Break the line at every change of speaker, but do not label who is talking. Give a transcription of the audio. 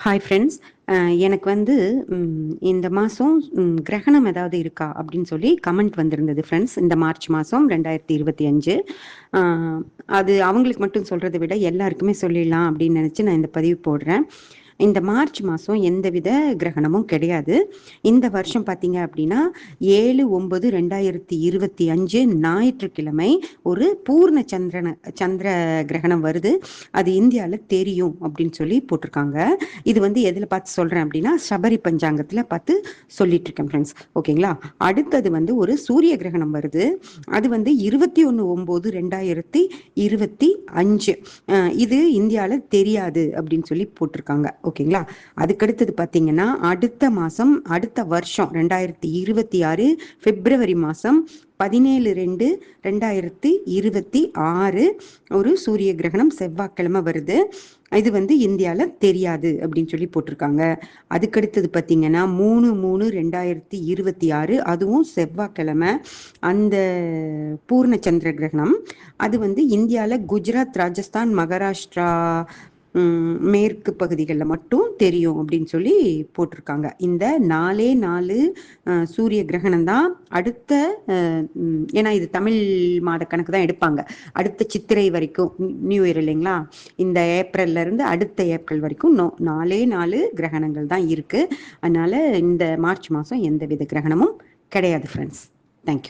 Hi friends. எனக்கு வந்து இந்த மாதம் கிரகணம் ஏதாவது இருக்கா அப்படின்னு சொல்லி கமெண்ட் வந்திருந்தது ஃப்ரெண்ட்ஸ். இந்த மார்ச் மாதம் 2025 அது அவங்களுக்கு மட்டும் சொல்கிறத விட எல்லாருக்குமே சொல்லிடலாம் அப்படின்னு நினச்சி நான் இந்த பதிவு போடுறேன். இந்த மார்ச் மாதம் எந்தவித கிரகணமும் கிடையாது. இந்த வருஷம் பார்த்தீங்க அப்படின்னா 7/9/2025 ஞாயிற்றுக்கிழமை ஒரு பூர்ண சந்திர கிரகணம் வருது. அது இந்தியாவில் தெரியும் அப்படின்னு சொல்லி போட்டிருக்காங்க. இது வந்து எதில் பார்த்து சொல்கிறேன் அப்படின்னா சபரி பஞ்சாங்கத்தில் பார்த்து சொல்லிட்டு இருக்கேன் ஃப்ரெண்ட்ஸ். ஓகேங்களா? அடுத்தது வந்து ஒரு சூரிய கிரகணம் வருது. அது வந்து 21/9/2025. இது இந்தியாவில் தெரியாது அப்படின்னு சொல்லி போட்டிருக்காங்க. ஓகேங்களா? அதுக்கடுத்தது பார்த்தீங்கன்னா அடுத்த மாதம் அடுத்த வருஷம் 2026 பிப்ரவரி மாதம் 17/2/2026 ஒரு சூரிய கிரகணம் செவ்வாய்க்கிழமை வருது. இது வந்து இந்தியாவில் தெரியாது அப்படின்னு சொல்லி போட்டிருக்காங்க. அதுக்கடுத்தது பார்த்தீங்கன்னா 3/3/2026 அதுவும் செவ்வாய்க்கிழமை அந்த பூர்ண சந்திர கிரகணம். அது வந்து இந்தியாவில் குஜராத், ராஜஸ்தான், மகாராஷ்டிரா, மேற்கு பகுதிகளில் மட்டும் தெரியும் அப்படின்னு சொல்லி போட்டிருக்காங்க. இந்த 4 சூரிய கிரகணம் தான் அடுத்த ஏன்னா இது தமிழ் மாத கணக்கு தான் எடுப்பாங்க. அடுத்த சித்திரை வரைக்கும் நியூ இயர் இல்லைங்களா? இந்த ஏப்ரல்ல இருந்து அடுத்த ஏப்ரல் வரைக்கும் 4 கிரகணங்கள் தான் இருக்கு. அதனால இந்த மார்ச் மாதம் எந்தவித கிரகணமும் கிடையாது ஃப்ரெண்ட்ஸ்.